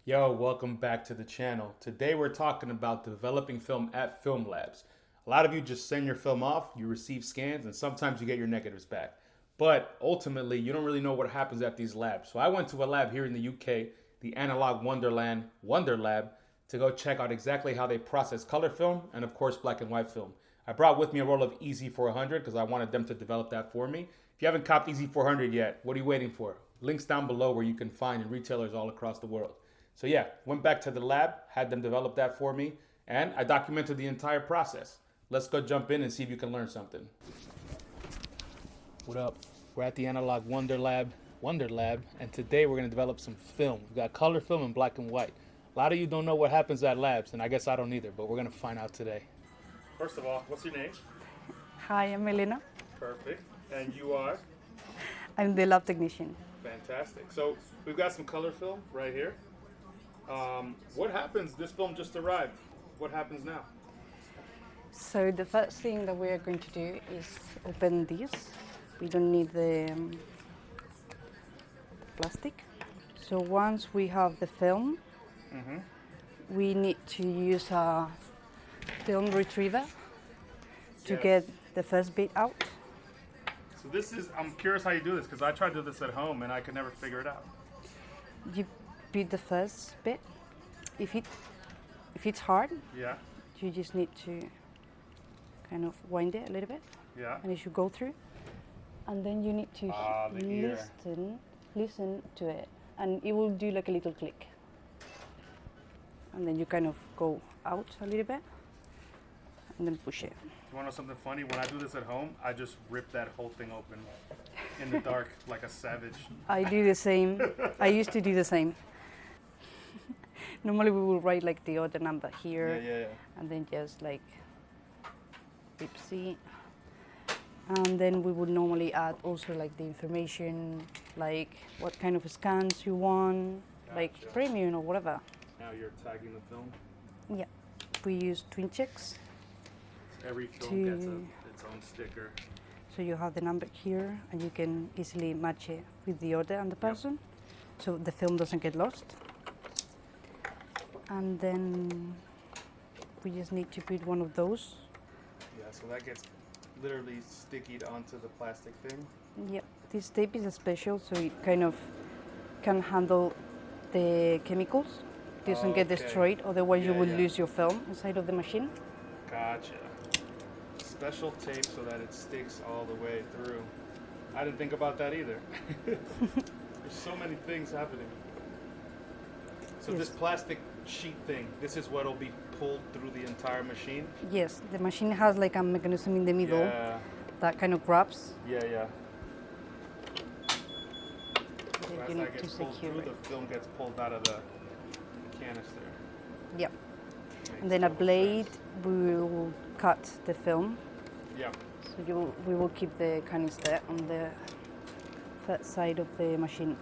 Yo, welcome back to the channel. Today we're talking about developing film at film labs. A lot of you just send your film off, you receive scans, and sometimes you get your negatives back. But ultimately, you don't really know what happens at these labs. So I went to a lab here in the UK, the Analogue Wonderland Wonder Lab, to go check out exactly how they process color film and of course black and white film. I brought with me a roll of Easy 400 because I wanted them to develop that for me. If you haven't copped Easy 400 yet, what are you waiting for? Links down below where you can find in retailers all across the world. So yeah, went back to the lab, had them develop that for me, and I documented the entire process. Let's go jump in and see if you can learn something. What up? We're at the Analog Wonder Lab, and today we're gonna develop some film. We've got color film and black and white. A lot of you don't know what happens at labs, and I guess I don't either, but we're gonna find out today. First of all, what's your name? Hi, I'm Elena. Perfect. And you are? I'm the lab technician. Fantastic. So we've got some color film right here. What happens? This film just arrived. What happens now? So the first thing that we are going to do is open this. We don't need the plastic. So once we have the film, we need to use a film retriever to get the first bit out. So this is, I'm curious how you do this because I tried to do this at home and I could never figure it out. You beat the first bit. If it's hard, Yeah, you just need to kind of wind it a little bit, yeah. and it should go through. And then you need to the ear. listen to it, and it will do like a little click. And then you kind of go out a little bit, and then push it. You want to know something funny? When I do this at home, I just rip that whole thing open in the dark like a savage. I do the same. I used to do the same. Normally we will write like the order number here, Yeah. and then just like Ipsy. And then we would normally add also like the information, like what kind of scans you want, like Gotcha. premium or whatever. Now you're tagging the film. Yeah, we use twin checks. Every film gets To- its own sticker. So you have the number here, and you can easily match it with the order and the person, so the film doesn't get lost. And then we just need to put one of those. Yeah, so that gets literally stickied onto the plastic thing. Yep, this tape is special, so it kind of can handle the chemicals. It doesn't get Okay. destroyed, otherwise you Yeah, will yeah. lose your film inside of the machine. Gotcha. Special tape so that it sticks all the way through. I didn't think about that either. There's so many things happening. So this Yes. plastic sheet thing, this is what'll be pulled through the entire machine? Yes, the machine has like a mechanism in the middle Yeah, that kind of grabs. yeah. That So you as need that to gets pulled secure through, it. the film gets pulled out of the canister. Yep. Makes And then a total blade, sense. we will cut the film. Yeah. So we will keep the canister on the third side of the machine.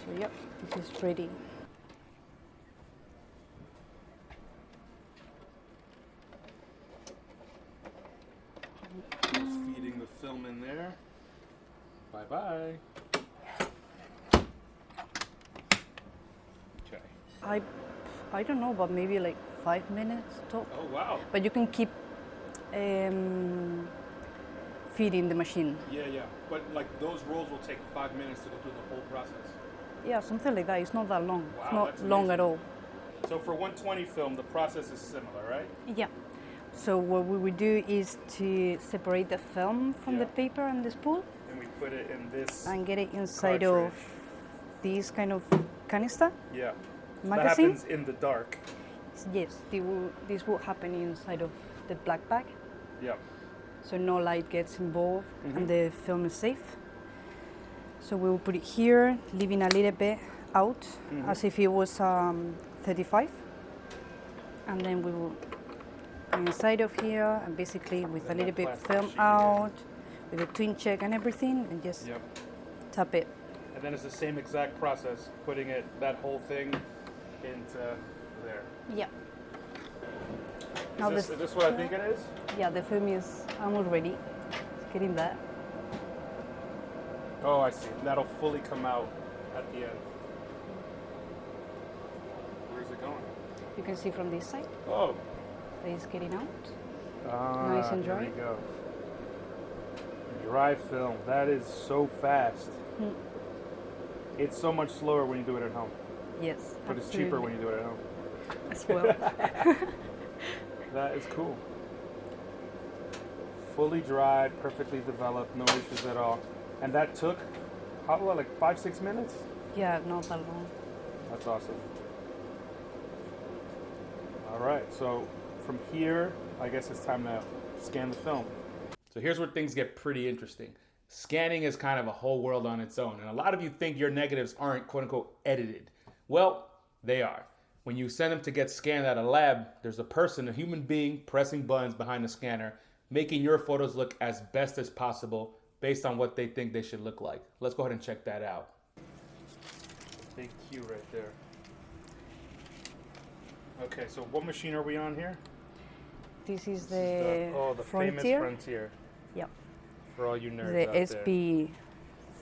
So yep, this is ready. Just feeding the film in there. Bye-bye. Okay. I don't know, but maybe like 5 minutes top. Oh, wow. But you can keep feeding the machine. Yeah. But like those rolls will take 5 minutes to go through the whole process. Yeah, something like that. It's not that long. Wow, It's not that's long at amazing. all. So for 120 film, the process is similar, right? Yeah. So what we would do is to separate the film from the Yeah. paper and the spool And we put it in this. and get it inside Cartridge. of this kind of canister Yeah. That magazine. happens in the dark. Yes, this will happen inside of the black bag, Yeah. so no light gets involved Mhm. and the film is safe. So we will put it here, leaving a little bit out Mhm. as if it was 35, and then we will go inside of here and basically with Then a little that bit plastic film sheet, yeah. out, with a twin check and everything, and just Yep. tap it. And then it's the same exact process, putting that whole thing into there. Yeah. Is Now this, the is this what I think it is? Yeah, the film is almost ready. It's getting there. Oh, I see. That'll fully come out at the end. Where's it going? You can see from this side Oh. that it's getting out. Nice and dry. There we go. Dry film. That is so fast. It's so much slower when you do it at home. Yes, But it's cheaper when you do it at home. as well. That is cool. Fully dried, perfectly developed, no issues at all. And that took, how long, like 5-6 minutes? Yeah, not that long. That's awesome. All right, so from here, I guess it's time to scan the film. So here's where things get pretty interesting. Scanning is kind of a whole world on its own, and a lot of you think your negatives aren't quote unquote edited. Well, they are. When you send them to get scanned at a lab, there's a person, a human being, pressing buttons behind the scanner, making your photos look as best as possible based on what they think they should look like. Let's go ahead and check that out. Big Q right there. Okay, so what machine are we on here? This is the the Frontier. famous Frontier. Yep. For all you nerds The out there. SB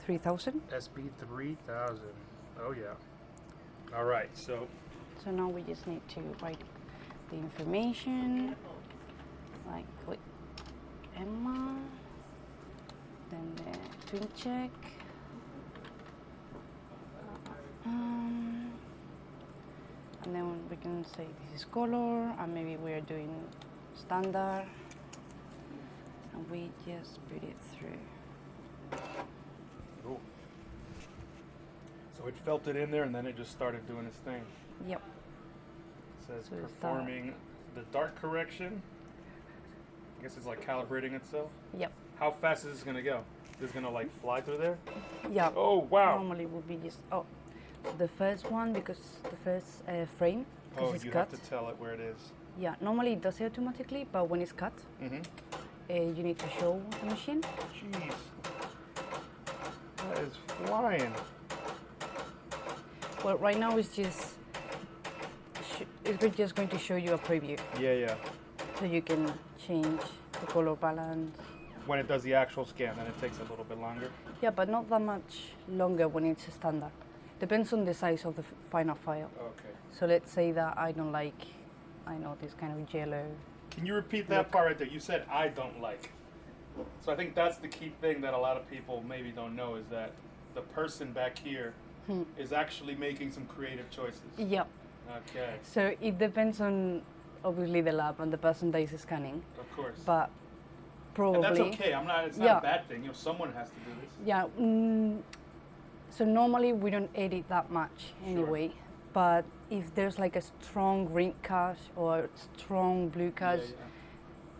3000. SB 3000. Oh yeah. All right, so So now we just need to write the information, like with Emma, then the twin check, and then we can say this is color, and maybe we are doing standard, and we just put it through. cool. So it felt it in there, and then it just started doing its thing. Yep. It says So it's performing the dark correction. I guess it's like calibrating itself. Yep. How fast is this gonna go? Is it gonna like fly through there? Yeah. Oh wow! Normally would be just the first one, because the first frame, because Oh, it's you cut. have to tell it where it is. Yeah, normally it does it automatically, but when it's cut, Mm-hmm. you need to show the machine. Jeez, that is flying. Well, right now it's just just going to show you a preview, Yeah, yeah. so you can change the color balance. When it does the actual scan, then it takes a little bit longer. Yeah, but not that much longer when it's standard. Depends on the size of the final file. Okay. So let's say that I don't like, I know, this kind of yellow. Can you repeat that part right there? You said I don't like. So I think that's the key thing that a lot of people maybe don't know, is that the person back here is actually making some creative choices. Yeah. Okay. So it depends on obviously the lab and the person that is scanning, Of course. but probably. And that's okay. It's not Yeah. a bad thing. Someone has to do this. Yeah. So normally we don't edit that much anyway, but if there's like a strong green cast or a strong blue cast,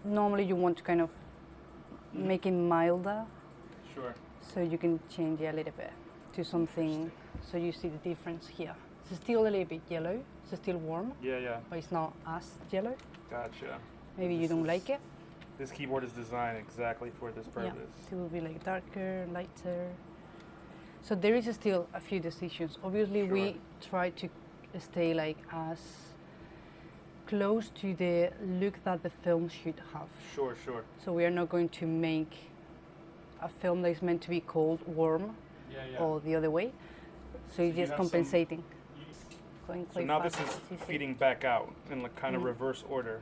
normally you want to kind of make it milder, Sure. so you can change it a little bit to something, so you see the difference here. It's still a little bit yellow, it's still warm, Yeah, yeah. but it's not as yellow. Gotcha. Maybe you don't like it. This keyboard is designed exactly for this purpose. Yeah, it will be like darker, lighter. So there is still a few decisions. Obviously, we try to stay like as close to the look that the film should have. Sure, sure. So we are not going to make a film that is meant to be called warm Yeah, yeah. or the other way. So it's you just have compensating. Going So quite now this fast, is as you see. feeding back out in like kind of reverse order.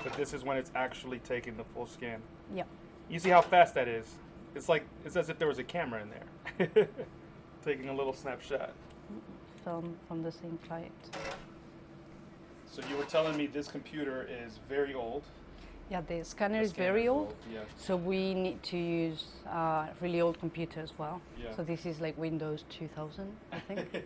But this is when it's actually taking the full scan. Yeah. You see how fast that is? It's as if there was a camera in there. Taking a little snapshot. Film from the same client. So you were telling me this computer is very old. Yeah, the scanner is Scanner very old. Yeah. So we need to use a really old computer as well. Yeah. So this is like Windows 2000, I think.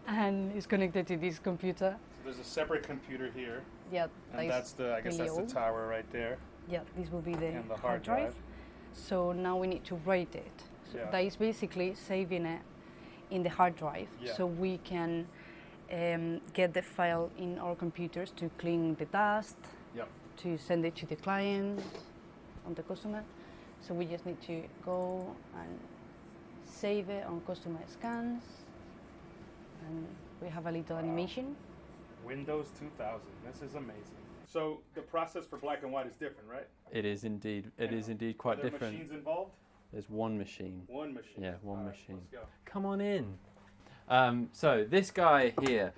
And it's connected to this computer. So there's a separate computer here. Yeah, And that's the, I guess really that's old. the tower right there. Yeah, this will be the, And the hard drive. So now we need to write it. So Yeah. that is basically saving it in the hard drive, Yeah. so we can get the file in our computers to clean the dust, Yep. to send it to the client, on the customer. So we just need to go and save it on customer scans, and we have a little animation. Windows 2000. This is amazing. So the process for black and white is different, right? It is indeed. It is indeed quite Are there different. machines involved? There's one machine. One machine. Yeah, one All right, machine. let's go. Come on in. So this guy here,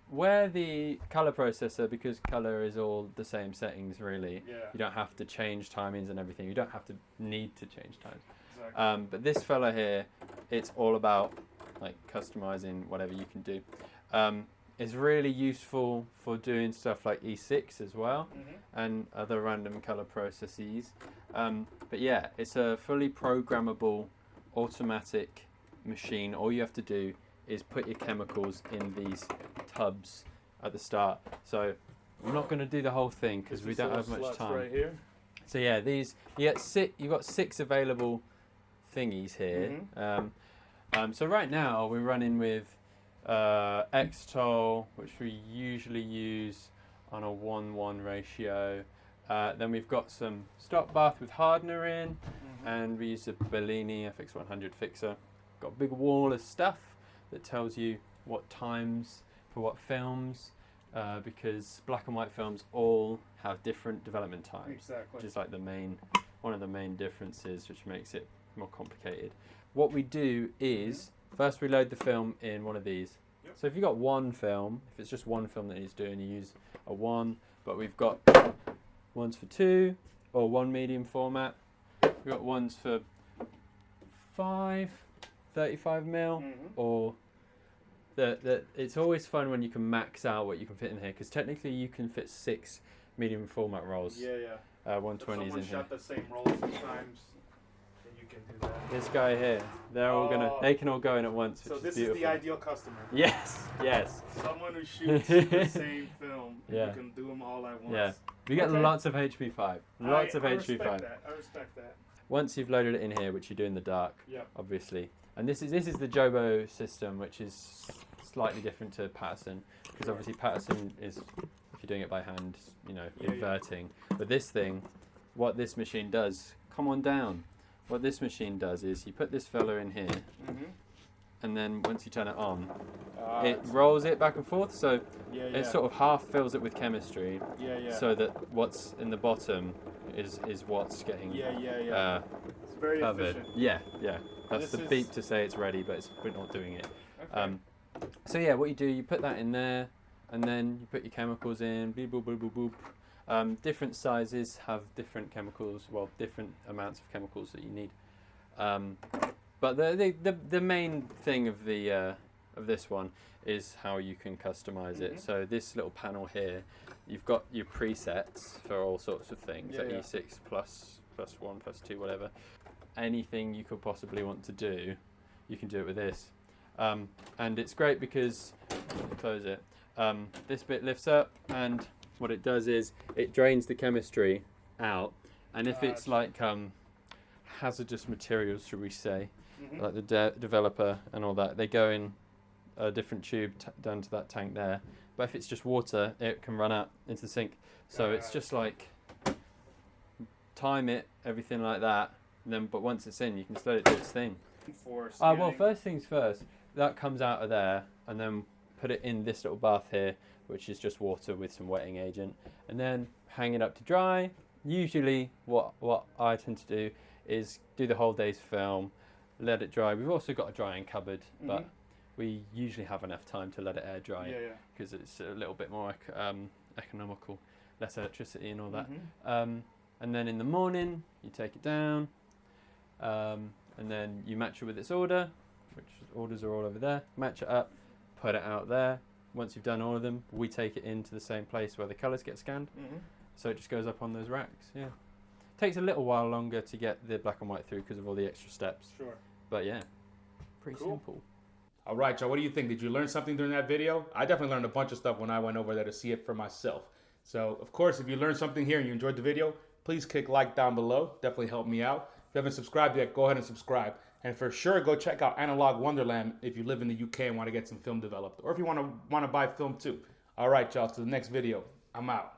where the color processor, because color is all the same settings really, you don't have to change timings and everything. You don't have to need to change times. Exactly. But this fella here, it's all about like customizing whatever you can do. It's really useful for doing stuff like E6 as well, and other random color processes. But yeah, it's a fully programmable automatic machine. All you have to do is put your chemicals in these tubs at the start. So I'm not going to do the whole thing because we don't have much time. Right here. So yeah, these you've got 6 available thingies here. So right now we're running with Xtol, which we usually use on a 1:1 ratio. Then we've got some stop bath with hardener in, and we use a Bellini FX100 fixer. Got a big wall of stuff that tells you what times for what films, because black and white films all have different development times. Exactly. Which is like one of the main differences, which makes it more complicated. What we do is first we load the film in one of these. So if you've got one film, if it's just one film that needs doing, you use a 1. But we've got ones for 2 or 1 medium format. We've got ones for 5, 35mm, or it's always fun when you can max out what you can fit in here, because technically you can fit 6 medium format rolls. 120s in here. Someone shot the same roll sometimes, then you can do that. This guy here, they can all go in at once. So which this is beautiful. is the ideal customer. Yes. Someone who shoots the same film. Yeah. You can do them all at once. Yeah. We get lots of HP5. Lots of I HP5. respect that. Once you've loaded it in here, which you do in the dark, obviously. And this is the Jobo system, which is slightly different to Patterson, because obviously Patterson is, if you're doing it by hand, inverting. But this thing, what this machine does, come on down. What this machine does is you put this fella in here, and then once you turn it on, it rolls it back and forth. So it sort of half fills it with chemistry, so that what's in the bottom is what's getting It's very covered. efficient. Yeah. That's the beep to say it's ready, but we're not doing it. Okay. So yeah, what you do, you put that in there, and then you put your chemicals in. Beep, boop, boop, boop, boop. Different sizes have different chemicals, different amounts of chemicals that you need. But the main thing of of this one is how you can customize it. So this little panel here, you've got your presets for all sorts of things, like E6 plus 1 plus 2, whatever. Anything you could possibly want to do, you can do it with this. And it's great because, close it, this bit lifts up, and what it does is it drains the chemistry out. And if it's like hazardous materials, should we say, like the developer and all that, they go in a different tube down to that tank there. But if it's just water, it can run out into the sink. So it's just like time it, everything like that. But once it's in, you can just let it do its thing. Well, first things first, that comes out of there, and then put it in this little bath here, which is just water with some wetting agent, and then hang it up to dry. Usually what I tend to do is do the whole day's film, let it dry. We've also got a drying cupboard, but we usually have enough time to let it air dry, because it's a little bit more economical, less electricity and all that. And then in the morning, you take it down, and then you match it with its order, which orders are all over there. Match it up, put it out there. Once you've done all of them, we take it into the same place where the colours get scanned. So it just goes up on those racks. Takes a little while longer to get the black and white through because of all the extra steps. But yeah, pretty simple. All right, y'all, what do you think? Did you learn something during that video? I definitely learned a bunch of stuff when I went over there to see it for myself. So, of course, if you learned something here and you enjoyed the video, please click like down below. Definitely help me out. If you haven't subscribed yet, go ahead and subscribe. And for sure, go check out Analogue Wonderland if you live in the UK and want to get some film developed. Or if you want to buy film too. All right, y'all, to the next video. I'm out.